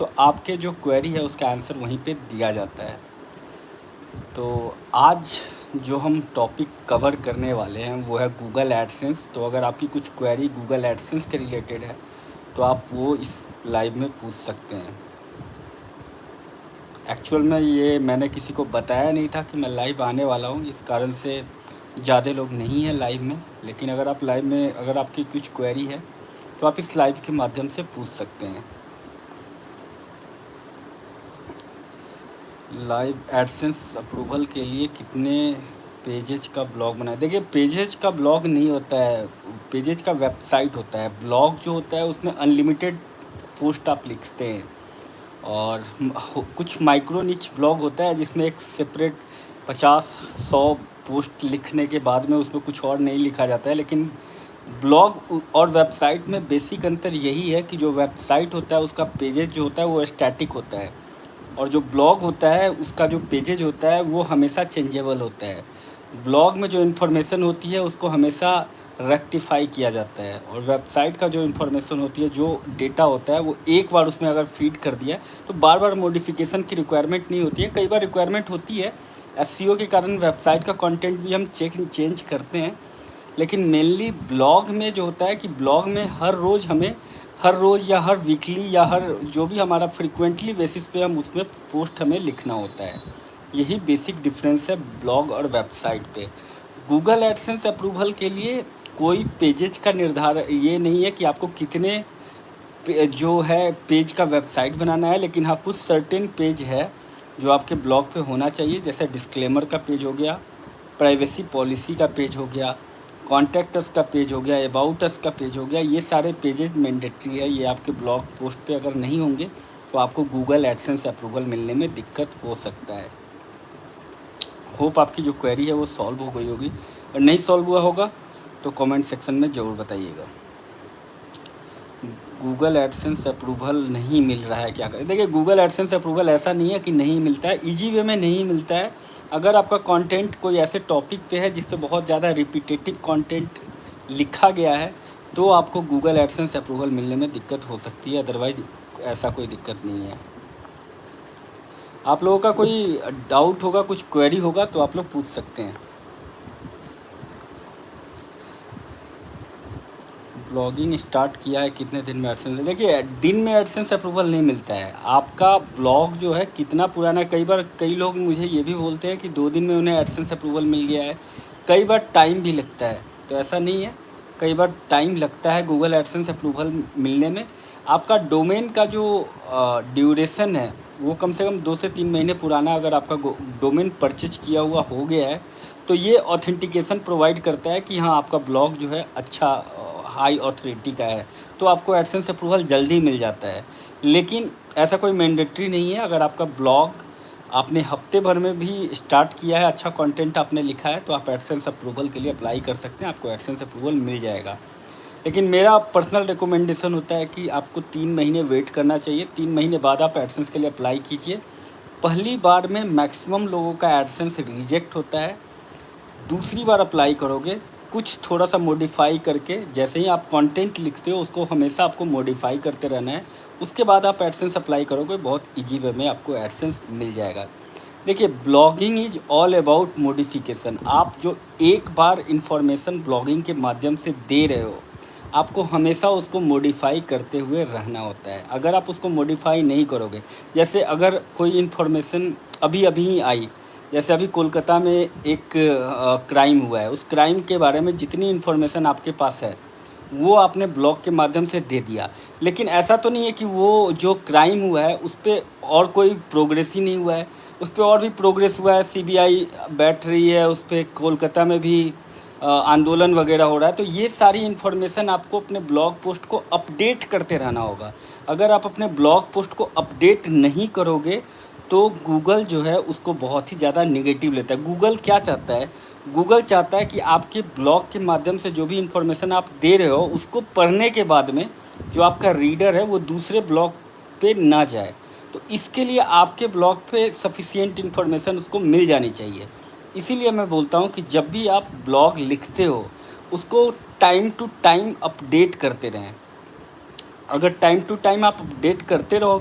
तो आपके जो क्वेरी है उसका आंसर वहीं पे दिया जाता है। तो आज जो हम टॉपिक कवर करने वाले हैं वो है गूगल एडसेंस। तो अगर आपकी कुछ क्वेरी गूगल एडसेंस के रिलेटेड है तो आप वो इस लाइव में पूछ सकते हैं। एक्चुअल में ये मैंने किसी को बताया नहीं था कि मैं लाइव आने वाला हूँ, इस कारण से ज़्यादा लोग नहीं हैं लाइव में। लेकिन अगर आप लाइव में अगर आपकी कुछ क्वेरी है तो आप इस लाइव के माध्यम से पूछ सकते हैं। लाइव एडसेंस अप्रूवल के लिए कितने पेजेज का ब्लॉग बनाए? देखिए, पेजेज का ब्लॉग नहीं होता है, पेजेज का वेबसाइट होता है। ब्लॉग जो होता है उसमें अनलिमिटेड पोस्ट आप लिखते हैं, और कुछ माइक्रो निच ब्लॉग होता है जिसमें एक सेपरेट 50-100 पोस्ट लिखने के बाद में उसमें कुछ और नहीं लिखा जाता है। लेकिन ब्लॉग और वेबसाइट में बेसिक अंतर यही है कि जो वेबसाइट होता है उसका पेजेज जो होता है वो स्टैटिक होता है, और जो ब्लॉग होता है उसका जो पेजेज होता है वो हमेशा चेंजेबल होता है। ब्लॉग में जो इन्फॉर्मेशन होती है उसको हमेशा रेक्टिफाई किया जाता है, और वेबसाइट का जो इन्फॉर्मेशन होती है, जो डेटा होता है, वो एक बार उसमें अगर फीड कर दिया तो बार बार मॉडिफिकेशन की रिक्वायरमेंट नहीं होती है। कई बार रिक्वायरमेंट होती है, एसईओ के कारण वेबसाइट का कंटेंट भी हम चेंज करते हैं। लेकिन मेनली ब्लॉग में जो होता है कि ब्लॉग में हर रोज़ या हर वीकली या हर जो भी हमारा फ्रिक्वेंटली बेसिस पे हम उसमें पोस्ट हमें लिखना होता है। यही बेसिक डिफरेंस है ब्लॉग और वेबसाइट पे। गूगल एडसेंस अप्रूवल के लिए कोई पेजेज का निर्धारण ये नहीं है कि आपको कितने जो है पेज का वेबसाइट बनाना है, लेकिन हाँ कुछ सर्टेन पेज है जो आपके ब्लॉग पे होना चाहिए। जैसे डिस्क्लेमर का पेज हो गया, प्राइवेसी पॉलिसी का पेज हो गया, कॉन्टैक्ट अस का पेज हो गया, अबाउट अस का पेज हो गया। ये सारे पेजेज मैंडेटरी है। ये आपके ब्लॉग पोस्ट पे अगर नहीं होंगे तो आपको गूगल एडसेंस अप्रूवल मिलने में दिक्कत हो सकता है। होप आपकी जो क्वेरी है वो सॉल्व हो गई होगी, और नहीं सॉल्व हुआ होगा तो कमेंट सेक्शन में ज़रूर बताइएगा। गूगल एडसेंस अप्रूवल नहीं मिल रहा है, क्या करें? देखिए, गूगल एडसेंस अप्रूवल ऐसा नहीं है कि नहीं मिलता है, ईजी वे में नहीं मिलता है। अगर आपका कंटेंट कोई ऐसे टॉपिक पे है जिस पे बहुत ज़्यादा रिपीटेटिव कंटेंट लिखा गया है तो आपको गूगल एडसेंस अप्रूवल मिलने में दिक्कत हो सकती है, अदरवाइज ऐसा कोई दिक्कत नहीं है। आप लोगों का कोई डाउट होगा, कुछ क्वेरी होगा तो आप लोग पूछ सकते हैं। ब्लॉगिंग स्टार्ट किया है कितने दिन में एडसेंस? देखिए, दिन में एडसेंस अप्रूवल नहीं मिलता है। आपका ब्लॉग जो है कितना पुराना, कई बार कई लोग मुझे ये भी बोलते हैं कि 2 दिन में उन्हें एडसेंस अप्रूवल मिल गया है। कई बार टाइम भी लगता है, तो ऐसा नहीं है, कई बार टाइम लगता है गूगल एडसेंस अप्रूवल मिलने में। आपका डोमेन का जो ड्यूरेशन है वो कम से कम 2 से 3 महीने पुराना अगर आपका डोमेन परचेज किया हुआ हो गया है तो ये ऑथेंटिकेशन प्रोवाइड करता है कि हाँ आपका ब्लॉग जो है अच्छा हाई ऑथोरिटी का है, तो आपको एडसेंस अप्रूवल जल्दी मिल जाता है। लेकिन ऐसा कोई मैंडेटरी नहीं है। अगर आपका ब्लॉग आपने हफ्ते भर में भी स्टार्ट किया है, अच्छा कंटेंट आपने लिखा है, तो आप एडसेंस अप्रूवल के लिए अप्लाई कर सकते हैं, आपको एडसेंस अप्रूवल मिल जाएगा। लेकिन मेरा पर्सनल रिकमेंडेशन होता है कि आपको 3 महीने वेट करना चाहिए। 3 महीने बाद आप एडसेंस के लिए अप्लाई कीजिए। पहली बार में मैक्सिमम लोगों का एडसेंस रिजेक्ट होता है। दूसरी बार अप्लाई करोगे कुछ थोड़ा सा मॉडिफाई करके, जैसे ही आप कंटेंट लिखते हो उसको हमेशा आपको मॉडिफाई करते रहना है। उसके बाद आप एडसेंस अप्लाई करोगे, बहुत इजी वे में आपको एडसेंस मिल जाएगा। देखिए, blogging is all about modification. आप जो एक बार इन्फॉर्मेशन ब्लॉगिंग के माध्यम से दे रहे हो, आपको हमेशा उसको मॉडिफाई करते हुए रहना होता है। अगर आप उसको मॉडिफाई नहीं करोगे, जैसे अगर कोई इन्फॉर्मेशन अभी अभी ही आई, जैसे अभी कोलकाता में एक क्राइम हुआ है, उस क्राइम के बारे में जितनी इन्फॉर्मेशन आपके पास है वो आपने ब्लॉग के माध्यम से दे दिया। लेकिन ऐसा तो नहीं है कि वो जो क्राइम हुआ है उस पर और कोई प्रोग्रेस ही नहीं हुआ है, उस पर और भी प्रोग्रेस हुआ है। सीबीआई बैठ रही है उस पर, कोलकाता में भी आंदोलन वगैरह हो रहा है। तो ये सारी इन्फॉर्मेशन आपको अपने ब्लॉग पोस्ट को अपडेट करते रहना होगा। अगर आप अपने ब्लॉग पोस्ट को अपडेट नहीं करोगे तो गूगल जो है उसको बहुत ही ज़्यादा नेगेटिव लेता है। गूगल क्या चाहता है? गूगल चाहता है कि आपके ब्लॉग के माध्यम से जो भी इन्फॉर्मेशन आप दे रहे हो उसको पढ़ने के बाद में जो आपका रीडर है वो दूसरे ब्लॉग पे ना जाए। तो इसके लिए आपके ब्लॉग पे सफिशिएंट इन्फॉर्मेशन उसको मिल जानी चाहिए। इसीलिए मैं बोलता हूँ कि जब भी आप ब्लॉग लिखते हो उसको टाइम टू टाइम अपडेट करते रहें। अगर टाइम टू टाइम आप अपडेट करते रहोगे